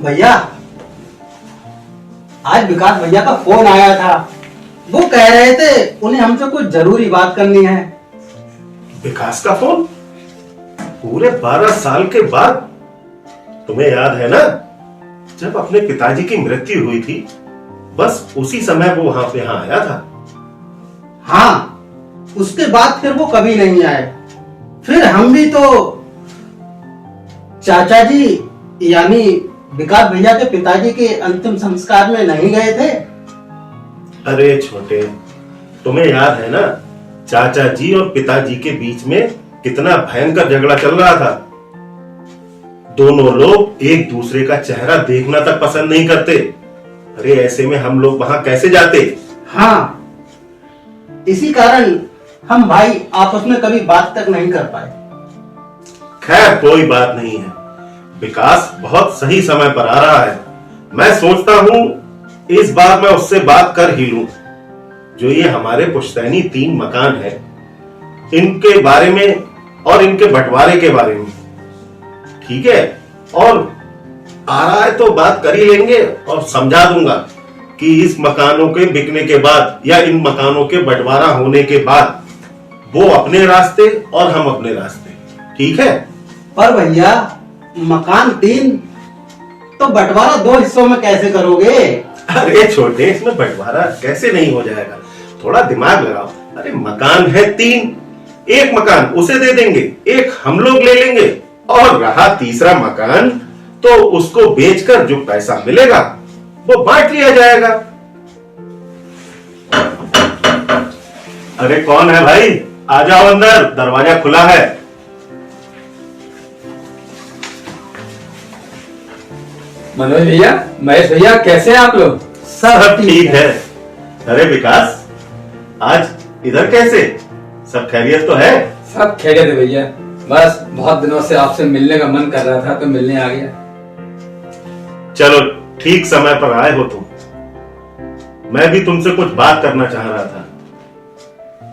भैया, आज विकास भैया का फोन आया था। वो कह रहे थे उन्हें हमसे कुछ जरूरी बात करनी है। विकास का फोन? पूरे 12 साल के बाद? तुम्हें याद है ना, जब अपने पिताजी की मृत्यु हुई थी, बस उसी समय वो यहाँ आया था। हाँ, उसके बाद फिर वो कभी नहीं आए। फिर हम भी तो चाचा जी यानी विकास भैया के पिताजी के अंतिम संस्कार में नहीं गए थे। अरे छोटे, तुम्हें याद है ना, चाचा जी और पिताजी के बीच में कितना भयंकर झगड़ा चल रहा था। दोनों लोग एक दूसरे का चेहरा देखना तक पसंद नहीं करते। अरे ऐसे में हम लोग वहां कैसे जाते? हाँ, इसी कारण हम भाई आपस में कभी बात तक नहीं कर पाए। खैर कोई बात नहीं है, विकास बहुत सही समय पर आ रहा है। मैं सोचता हूं इस बार मैं उससे बात कर ही लूं। जो ये हमारे पुश्तैनी 3 मकान है, इनके बारे में और इनके बंटवारे के बारे में, ठीक है? और आ रहा है तो बात कर ही लेंगे और समझा दूंगा कि इस मकानों के बिकने के बाद या इन मकानों के बंटवारा होने के बाद वो अपने रास्ते और हम अपने रास्ते, ठीक है? पर भैया, मकान 3 तो बंटवारा 2 हिस्सों में कैसे करोगे? अरे छोटे, इसमें बंटवारा कैसे नहीं हो जाएगा? थोड़ा दिमाग लगाओ। अरे मकान है 3, एक मकान उसे दे देंगे, एक हम लोग ले लेंगे, और रहा तीसरा मकान तो उसको बेचकर जो पैसा मिलेगा वो बांट लिया जाएगा। अरे कौन है भाई? आ जाओ अंदर, दरवाजा खुला है। मनोज भैया, महेश भैया, कैसे हैं आप लोग? सब ठीक है। अरे विकास, आज इधर कैसे? सब खैरियत तो है? सब खैरियत है भैया। बस बहुत दिनों से आपसे मिलने का मन कर रहा था तो मिलने आ गया। चलो, ठीक समय पर आए हो तुम। मैं भी तुमसे कुछ बात करना चाह रहा था।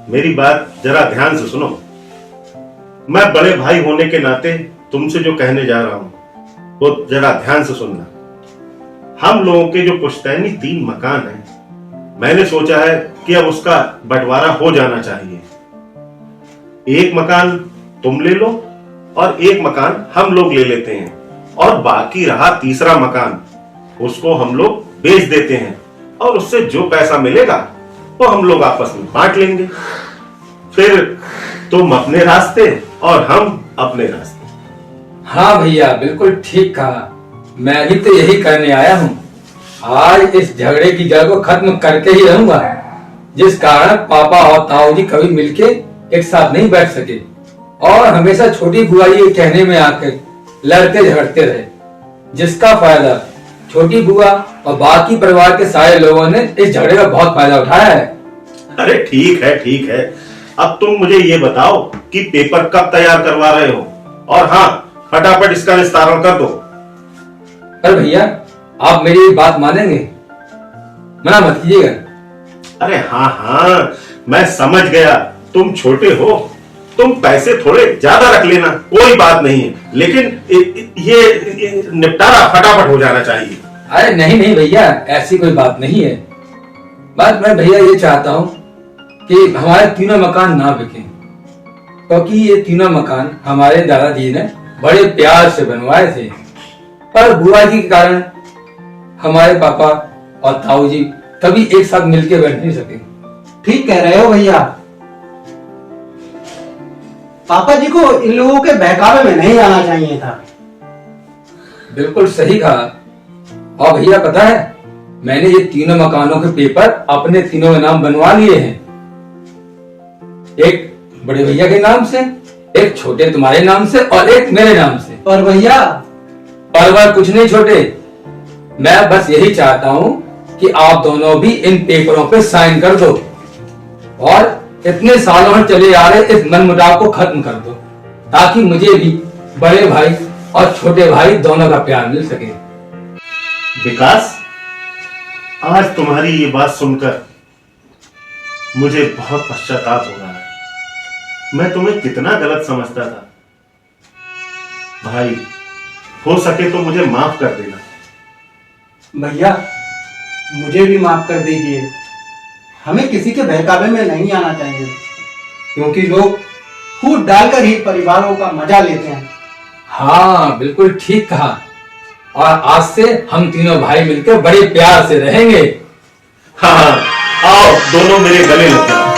मेरी बात जरा ध्यान से सुनो। मैं बड़े भाई होने के नाते तुमसे जो कहने जा रहा हूं वो जरा ध्यान से सुनना। हम लोगों के जो पुश्तैनी 3 मकान हैं, मैंने सोचा है कि अब उसका बंटवारा हो जाना चाहिए। एक मकान तुम ले लो और एक मकान हम लोग ले लेते हैं, और बाकी रहा तीसरा मकान उसको हम लोग बेच देते हैं, और उससे जो पैसा मिलेगा वो हम लोग आपस में बांट लेंगे। फिर तुम अपने रास्ते और हम अपने रास्ते। हाँ भैया, बिल्कुल ठीक कहा। मैं भी तो यही करने आया हूँ। आज इस झगड़े की जड़ को खत्म करके ही रहूंगा, जिस कारण पापा और ताऊ जी कभी मिलके एक साथ नहीं बैठ सके और हमेशा छोटी बुआ जी के कहने में आकर लड़ते झगड़ते रहे, जिसका फायदा छोटी बुआ और बाकी परिवार के सारे लोगों ने इस झगड़े का बहुत फायदा उठाया है। अरे ठीक है, ठीक है। अब तुम मुझे ये बताओ कि पेपर कब तैयार करवा रहे हो, और हाँ, फटाफट इसका निस्तारण कर दो। पर भैया, आप मेरी बात मानेंगे? मना मत कीजिएगा। अरे हाँ हाँ, मैं समझ गया, तुम छोटे हो, तुम पैसे थोड़े ज्यादा रख लेना, कोई बात नहीं है, लेकिन ये निपटारा फटाफट हो जाना चाहिए। अरे नहीं नहीं भैया, ऐसी कोई बात नहीं है। बस मैं भैया ये चाहता हूँ कि हमारे तीनों मकान ना बिकें, क्योंकि ये तीनों मकान हमारे दादाजी ने बड़े प्यार से बनवाए थे, पर बुआ जी के कारण हमारे पापा और ताऊ जी कभी एक साथ मिलके बैठ नहीं सके। ठीक कह रहे हो भैया। पापा जी को इन लोगों के बहकावे में नहीं आना चाहिए था। बिल्कुल सही कहा। और भैया पता है, मैंने ये तीनों मकानों के पेपर अपने तीनों के नाम बनवा लिए हैं। एक बड़े भैया के नाम से, एक छोटे तुम्हारे नाम से और एक मेरे नाम से। और भैया, पर वह कुछ नहीं छोटे, मैं बस यही चाहता हूँ कि आप दोनों भी इन पेपरों पे साइन कर दो और इतने सालों से चले आ रहे इस मनमुटाव को खत्म कर दो, ताकि मुझे भी बड़े भाई और छोटे भाई दोनों का प्यार मिल सके। विकास, आज तुम्हारी ये बात सुनकर मुझे बहुत पश्चाताप हो रहा है। मैं तुम्हें कितना गलत समझता था। भाई, हो सके तो मुझे माफ कर देना। भैया मुझे भी माफ कर दीजिए। हमें किसी के बहकावे में नहीं आना चाहिए, क्योंकि लोग फूट डालकर ही परिवारों का मजा लेते हैं। हाँ बिल्कुल ठीक कहा। और आज से हम तीनों भाई मिलकर बड़े प्यार से रहेंगे। हाँ हाँ, आओ दोनों मेरे गले लग जाओ।